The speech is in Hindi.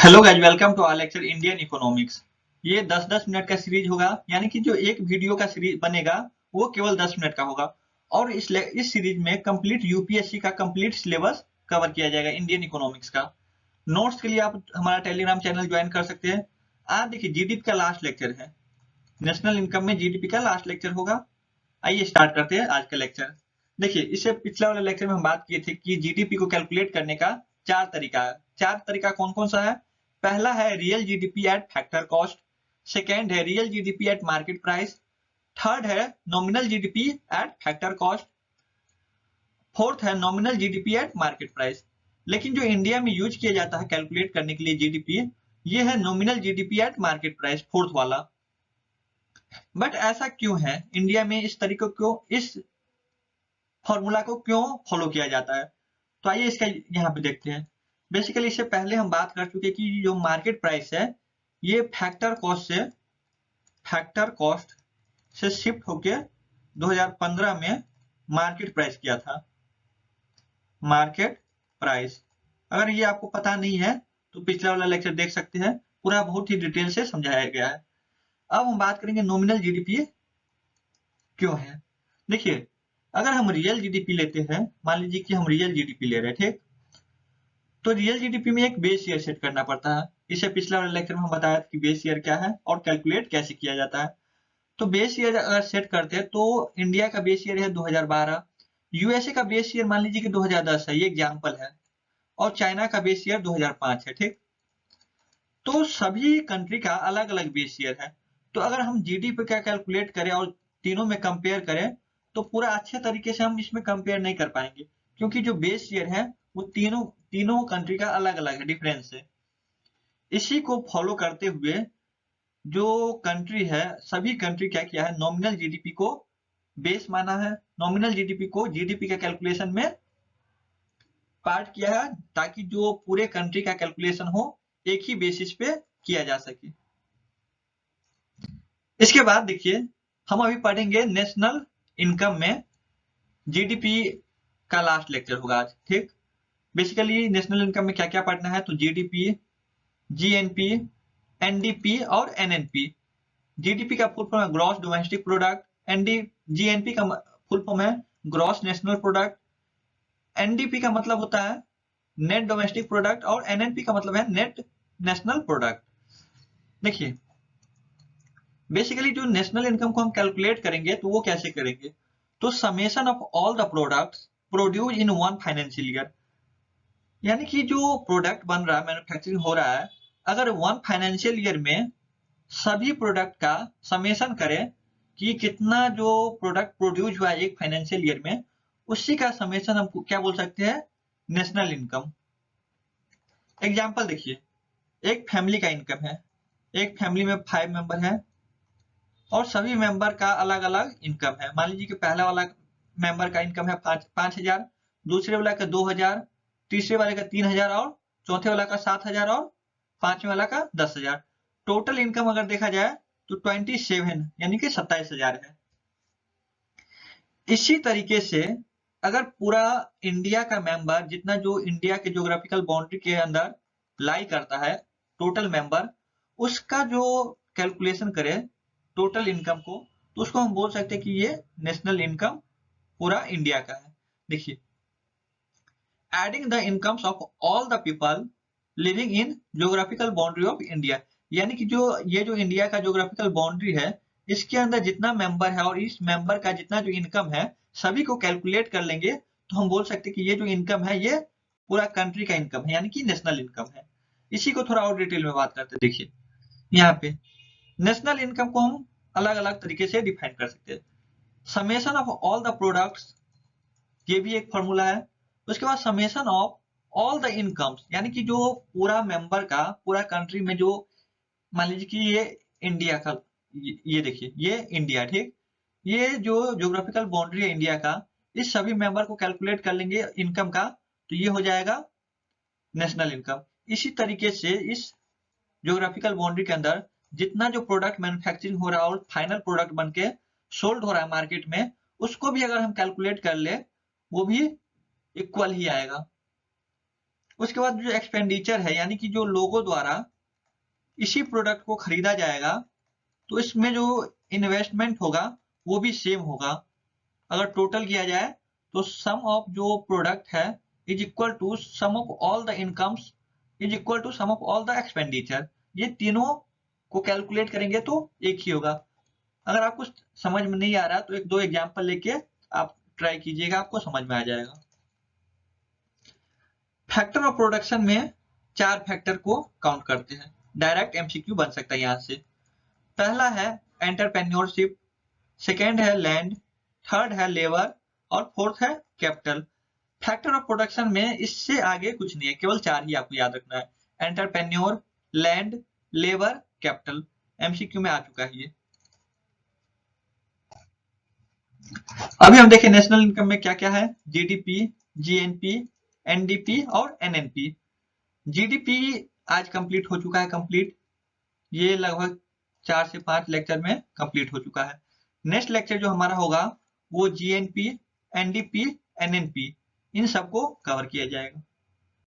Hello guys, welcome to our lecture Indian economics. ये 10-10 मिनट का सीरीज होगा, यानी कि जो एक वीडियो का सीरीज बनेगा वो केवल 10 मिनट का होगा। और इस सीरीज में कंप्लीट यूपीएससी का कंप्लीट सिलेबस कवर किया जाएगा इंडियन इकोनॉमिक्स का। नोट्स के लिए आप हमारा टेलीग्राम चैनल ज्वाइन कर सकते हैं। आज देखिए, जीडीपी का लास्ट लेक्चर है। नेशनल इनकम में जीडीपी का लास्ट लेक्चर होगा। आइए स्टार्ट करते हैं आज का लेक्चर। देखिए, इससे पिछले वाले लेक्चर में हम बात किए थे कि जीडीपी को कैलकुलेट करने का चार तरीका है। चार तरीका कौन कौन सा है? पहला है real GDP at factor cost, second है real GDP at market price, third है nominal GDP at factor cost, fourth है nominal GDP at market price. लेकिन जो इंडिया में यूज किया जाता है कैलकुलेट करने के लिए जीडीपी, ये है nominal GDP at market price, fourth वाला। बट ऐसा क्यों है? इंडिया में इस तरीके को, इस फॉर्मूला को क्यों फॉलो किया जाता है? तो आइए इसका यहाँ पे देखते हैं। बेसिकली इससे पहले हम बात कर चुके कि जो मार्केट प्राइस है ये फैक्टर कॉस्ट से शिफ्ट होके 2015 में मार्केट प्राइस किया था। मार्केट प्राइस, अगर ये आपको पता नहीं है तो पिछला वाला लेक्चर देख सकते हैं, पूरा बहुत ही डिटेल से समझाया गया है। अब हम बात करेंगे नॉमिनल जीडीपी क्यों है। देखिए, अगर हम रियल जीडीपी लेते हैं, मान लीजिए कि हम रियल जीडीपी ले रहे थे, तो रियल जीडीपी में एक बेस ईयर सेट करना पड़ता है। इसे पिछले वाले लेक्चर में हम बताया था कि बेस ईयर क्या है और कैलकुलेट कैसे किया जाता है। तो बेस ईयर अगर सेट करते हैं तो इंडिया का बेस ईयर है 2012, यूएसए का बेस ईयर मान लीजिए कि 2010 है, ये एग्जाम्पल है, और चाइना का बेस ईयर 2005 है। ठीक, तो सभी कंट्री का अलग अलग बेस ईयर है। तो अगर हम जीडीपी का कैलकुलेट करें और तीनों में कंपेयर करें तो पूरा अच्छे तरीके से हम इसमें कंपेयर नहीं कर पाएंगे, क्योंकि जो बेस ईयर है वो तीनों तीनों कंट्री का अलग अलग है, डिफरेंस है। इसी को फॉलो करते हुए जो कंट्री है, सभी कंट्री क्या किया है, नॉमिनल जीडीपी को बेस माना है। नॉमिनल जीडीपी को जीडीपी का कैलकुलेशन में पार्ट किया है, ताकि जो पूरे कंट्री का कैलकुलेशन हो एक ही बेसिस पे किया जा सके। इसके बाद देखिए, हम अभी पढ़ेंगे नेशनल इनकम में जीडीपी का लास्ट लेक्चर होगा आज। ठीक, बेसिकली नेशनल इनकम में क्या क्या पढ़ना है, तो जीडीपी, जीएनपी, एनडीपी और एनएनपी। जीडीपी का फुल फॉर्म है gross domestic product, and GNP का फुल फॉर्म है ग्रॉस नेशनल प्रोडक्ट, एनडीपी का मतलब होता है नेट डोमेस्टिक प्रोडक्ट, और एनएनपी का मतलब है नेट नेशनल प्रोडक्ट। देखिए, बेसिकली जो नेशनल इनकम को हम कैलकुलेट करेंगे तो वो कैसे करेंगे, तो summation of all the products produce in one financial year, यानी कि जो प्रोडक्ट बन रहा है, मैन्युफैक्चरिंग हो रहा है, अगर वन फाइनेंशियल ईयर में सभी प्रोडक्ट का समेशन करें कि कितना जो प्रोडक्ट प्रोड्यूस हुआ है एक फाइनेंशियल ईयर में, उसी का समेशन हम क्या बोल सकते हैं, नेशनल इनकम। एग्जांपल देखिए, एक फैमिली का इनकम है, एक फैमिली में 5 मेंबर है और सभी मेंबर का अलग अलग इनकम है। मान लीजिए कि पहला वाला मेंबर का इनकम है 5,000, दूसरे वाला का 2,000, तीसरे वाले का 3,000 और चौथे वाला का 7,000 और पांचवें वाला का 10,000। टोटल इनकम अगर देखा जाए तो 27 यानी कि 27,000 है। इसी तरीके से अगर पूरा इंडिया का मेंबर, जितना जो इंडिया के ज्योग्राफिकल बाउंड्री के अंदर लाई करता है, टोटल मेंबर, उसका जो कैलकुलेशन करे टोटल इनकम को, तो उसको हम बोल सकते हैं कि ये नेशनल इनकम पूरा इंडिया का है। देखिए, adding the incomes of all the people living in geographical boundary of India, यानी कि जो ये जो इंडिया का ज्योग्राफिकल बाउंड्री है, इसके अंदर जितना मेंबर है और इस मेंबर का जितना जो इनकम है, सभी को कैलकुलेट कर लेंगे तो हम बोल सकते हैं कि ये जो इनकम है ये पूरा कंट्री का इनकम है, यानी कि नेशनल इनकम है। इसी को थोड़ा और डिटेल में बात करते हैं। देखिए, यहाँ पे नेशनल इनकम को हम अलग अलग तरीके से डिफाइन कर सकते हैं। Summation of all the products, ये भी एक फॉर्मूला है। उसके बाद summation of all the incomes, यानी कि जो पूरा मेंबर का पूरा कंट्री में जो, मान लीजिए कि ये इंडिया का, ये देखिए ये इंडिया, ठीक, ये जो ज्योग्राफिकल बाउंड्री है इंडिया का, इस सभी मेंबर को कैलकुलेट कर लेंगे इनकम का, तो ये हो जाएगा नेशनल इनकम। इसी तरीके से इस ज्योग्राफिकल बाउंड्री के अंदर जितना जो प्रोडक्ट मैन्युफैक्चरिंग हो रहा है और फाइनल प्रोडक्ट बन के सोल्ड हो रहा है मार्केट में, उसको भी अगर हम कैलकुलेट कर ले वो भी इक्वल ही आएगा। उसके बाद जो एक्सपेंडिचर है यानी कि जो लोगों द्वारा इसी प्रोडक्ट को खरीदा जाएगा, तो इसमें जो इन्वेस्टमेंट होगा वो भी सेम होगा। अगर टोटल किया जाए तो सम ऑफ जो प्रोडक्ट है is equal to sum of all the incomes is equal to sum of all the expenditure. ये तीनों को कैलकुलेट करेंगे तो एक ही होगा। अगर आपको समझ में नहीं आ रहा तो एक दो एग्जांपल लेके आप ट्राई कीजिएगा, आपको समझ में आ जाएगा। फैक्टर ऑफ प्रोडक्शन में 4 फैक्टर को काउंट करते हैं। डायरेक्ट एमसीक्यू बन सकता है यहाँ से। पहला है एंटरप्रेन्योरशिप, सेकेंड है लैंड, थर्ड है लेबर और फोर्थ है कैपिटल। फैक्टर ऑफ प्रोडक्शन में इससे आगे कुछ नहीं है, केवल 4 ही आपको याद रखना है, entrepreneur, land, labour, capital. MCQ में आ चुका है ये। अभी हम देखें नेशनल इनकम में क्या क्या है। जीडीपी, जीएनपी, एनडीपी और एनएनपी। जीडीपी आज कंप्लीट हो चुका है, कंप्लीट ये लगभग 4 से 5 लेक्चर में कंप्लीट हो चुका है। नेक्स्ट लेक्चर जो हमारा होगा वो जीएनपी, एनडीपी, एनएनपी इन सबको कवर किया जाएगा।